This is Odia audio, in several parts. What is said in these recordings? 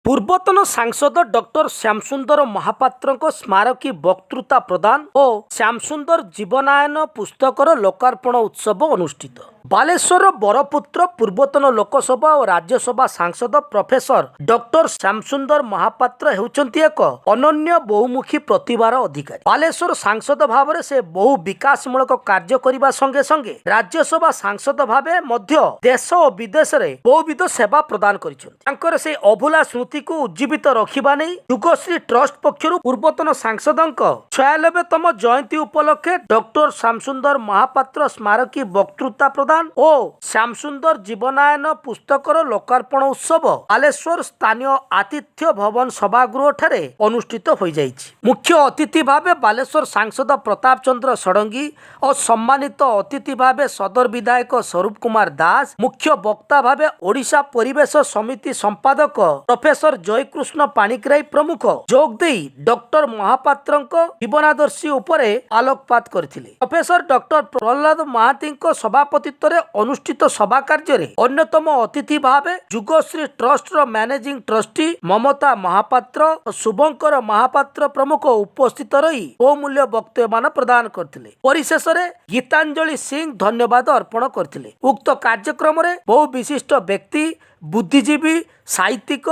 ପୂର୍ବତନ ସାଂସଦ ଡକ୍ଟର ଶ୍ୟାମସୁନ୍ଦର ମହାପାତ୍ରଙ୍କ ସ୍ମାରକୀ ବକ୍ତୃତା ପ୍ରଦାନ ଓ ଶ୍ୟାମସୁନ୍ଦର ଜୀବନାୟନ ପୁସ୍ତକର ଲୋକାର୍ପଣ ଉତ୍ସବ ଅନୁଷ୍ଠିତ। ବାଲେଶ୍ୱରର ବରପୁତ୍ର ପୂର୍ବତନ ଲୋକସଭା ଓ ରାଜ୍ୟସଭା ସାଂସଦ ପ୍ରଫେସର ଡକ୍ଟର ଶ୍ୟାମସୁନ୍ଦର ମହାପାତ୍ର ହେଉଛନ୍ତି ଏକ ଅନନ୍ୟ ବହୁମୁଖୀ ପ୍ରତିଭାର ଅଧିକାରୀ। ବାଲେଶ୍ୱର ସାଂସଦ ଭାବରେ ସେ ବହୁ ବିକାଶମୂଳକ କାର୍ଯ୍ୟ କରିବା ସଙ୍ଗେ ସଙ୍ଗେ ରାଜ୍ୟସଭା ସାଂସଦ ଭାବେ ମଧ୍ୟ ଦେଶ ଓ ବିଦେଶରେ ବହୁବିଧ ସେବା ପ୍ରଦାନ କରିଛନ୍ତି। ତାଙ୍କର ସେହି ଅଭୁଲା ସ୍ମୃତିକୁ ଉଜ୍ଜୀବିତ ରଖିବା ନେଇ ଯୁଗଶ୍ରୀ ଟ୍ରଷ୍ଟ ପକ୍ଷରୁ ପୂର୍ବତନ ସାଂସଦଙ୍କ 96ତମ ଜୟନ୍ତୀ ଉପଲକ୍ଷେ ଡକ୍ଟର ଶ୍ୟାମସୁନ୍ଦର ମହାପାତ୍ର ସ୍ମାରକୀ ବକ୍ତୃତା ପ୍ରଦାନ ଓ ଶ୍ୟାମସୁନ୍ଦର ଜୀବନାୟନ ପୁସ୍ତକର ଲୋକାର୍ପଣ ଉତ୍ସବ ବାଲେଶ୍ୱର ସ୍ଥାନୀୟ ଆତିଥ୍ୟ ଭବନ ସଭାଗୃହଠାରେ ଅନୁଷ୍ଠିତ ହୋଇଯାଇଛି। ମୁଖ୍ୟ ଅତିଥି ଭାବେ ବାଲେଶ୍ୱର ସାଂସଦ ପ୍ରତାପ ଚନ୍ଦ୍ର ଷଡ଼ଙ୍ଗୀ ଓ ସମ୍ମାନିତ ଅତିଥି ଭାବେ ସଦର ବିଧାୟକ ସ୍ୱରୂପ କୁମାର ଦାସ, ମୁଖ୍ୟ ବକ୍ତା ଭାବେ ଓଡ଼ିଶା ପରିବେଶ ସମିତି ସମ୍ପାଦକ ପ୍ରଫେସର ଜୟକୃଷ୍ଣ ପାଣିଗ୍ରାହୀ ପ୍ରମୁଖ ଯୋଗ ଦେଇ ଡକ୍ଟର ମହାପାତ୍ରଙ୍କ ଜୀବନାଦର୍ଶୀ ଉପରେ ଆଲୋକପାତ କରିଥିଲେ। ପ୍ରଫେସର ଡକ୍ଟର ପ୍ରହ୍ଲାଦ ମହାନ୍ତିଙ୍କ ସଭାପତିତ୍ୱରେ ଅନୁଷ୍ଠିତ ସଭା କାର୍ଯ୍ୟରେ ଅନ୍ୟତମ ଅତିଥି ଭାବେ ଯୁଗଶ୍ରୀ ଟ୍ରଷ୍ଟର ମ୍ୟାନେଜିଂ ଟ୍ରଷ୍ଟି ମମତା ମହାପାତ୍ର ଓ ଶୁଭଙ୍କର ମହାପାତ୍ର ପ୍ରମୁଖ ଉପସ୍ଥିତ ରହି ବହୁମୂଲ୍ୟ ବକ୍ତବ୍ୟମାନ ପ୍ରଦାନ କରିଥିଲେ। ପରିଶେଷରେ ଗୀତାଞ୍ଜଳି ସିଂ ଧନ୍ୟବାଦ ଅର୍ପଣ କରିଥିଲେ। ଉକ୍ତ କାର୍ଯ୍ୟକ୍ରମରେ ବହୁ ବିଶିଷ୍ଟ ବ୍ୟକ୍ତି, ବୁଦ୍ଧିଜୀବୀ, ସାହିତ୍ୟିକ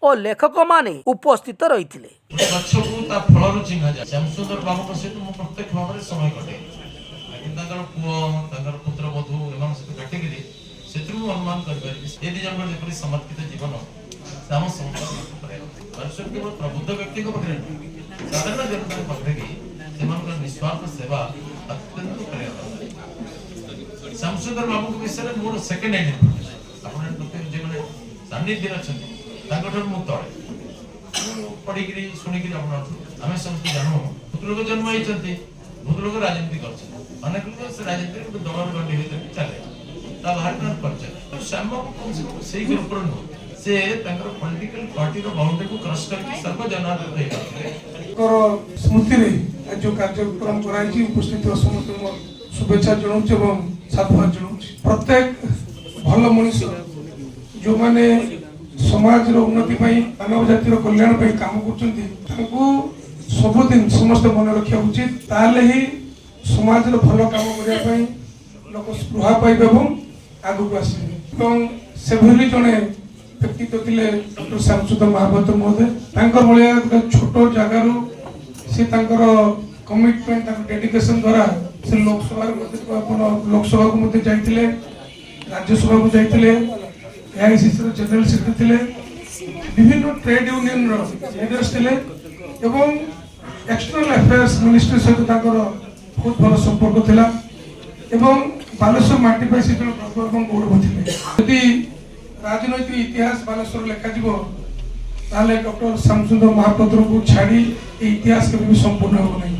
ଓ ଲେଖକମାନେ ଉପସ୍ଥିତ ରହିଥିଲେ। ଶ୍ୟାମସୁନ୍ଦର ବାବୁଙ୍କ ସହିତ ମୁଁ ପ୍ରତ୍ୟକ୍ଷ ଭାବରେ ସମୟ କଟେ, ତାଙ୍କର ପୁଅ, ତାଙ୍କର ପୁତ୍ର ବଧୂ ଏବଂ କାଟିକିରି ସେଥିରୁ ଅନୁମାନ କରିପାରିବି ଏ ଦି ଜଣଙ୍କର ଯେପରି ସମର୍ପିତ ଜୀବନ ଆମ କେବଳ ପ୍ରବୁଦ୍ଧ ବ୍ୟକ୍ତିଙ୍କ ପାଖରେ ନୁହେଁ, ସାଧାରଣ ଜନତାଙ୍କ ପାଖରେ ବି ସେମାନଙ୍କର ନିଃସ୍ୱାର୍ଥ ସେବା ଅତ୍ୟନ୍ତ ପ୍ରେରଣା। ଶ୍ୟାମସୁନ୍ଦର ବାବୁଙ୍କ ବିଷୟରେ ମୋର ସେକେଣ୍ଡ ହ୍ୟାଣ୍ଡ ଇନଫର୍ମେସନ ଆପଣ ଯେଉଁମାନେ ସାନ୍ନିଧ୍ୟରେ ଅଛନ୍ତି ତାଙ୍କଠାରୁ ମୁଁ ତଳେ ପଢିକିରି ଶୁଣିକିରି ଆପଣ ଆମେ ସମସ୍ତେ ଜାଣୁ ଭଦ୍ରଲୋକ ଜନ୍ମ ହେଇଛନ୍ତି, ଭଦ୍ରଲୋକ ରାଜନୀତି କରିଛନ୍ତି, ଅନେକ ଲୋକ ସେ ରାଜନୀତିରେ ଗୋଟେ ଦଳର ଗଣ୍ଡି ଭିତରେ ଚାଲେ ତା ବାହାରେ କରିଛନ୍ତି। ଶ୍ୟାମ ସେଇ ଗ୍ରୁପର ନୁହଁ, ସେ ତାଙ୍କର ପଲିଟିକାଲ ପାର୍ଟିର ବାଉଣ୍ଡରୀକୁ କ୍ରସ୍ କରିକି ସର୍ବଜନାଦୃତ ହେଇପାରିଥିଲେ। ସ୍ମୃତିରେ ଯେଉଁ କାର୍ଯ୍ୟକ୍ରମ କରାଯାଇଛି ଉପସ୍ଥିତ ସମସ୍ତଙ୍କୁ शुभेच्छा जनाऊँ और साधुवाद जनाऊँ। प्रत्येक भल मनीष जो माने समाज उन्नति मानव जातिर कल्याण काम कर सबुदिन समस्त मन रखा उचित, ताले ही समाज भल काम करने लोक स्पृहा पाइबे और आगक आसबे। से जड़े व्यक्तित्व थे डॉक्टर श्यामसुंदर महापात्र महोदय। छोट जगार सी कमिटमेंट डेडिकेशन द्वारा से लोकसभा को जाते, राज्यसभा को जाते, एआईसीसी जनरल सेक्रेटरी थे, विभिन्न ट्रेड यूनियन लीडर्स थे एवं एक्सटर्नल अफेयर्स मिनिस्ट्री सहित बहुत भल संपर्क था एवं बालेश्वर माटी पर से गर्व और गौरव थे। यदि राजनैतिक इतिहास बालेश्वर लेखा डॉक्टर श्यामसुंदर महापात्र को छाड़ी इतिहास के भी संपूर्ण हो नहीं।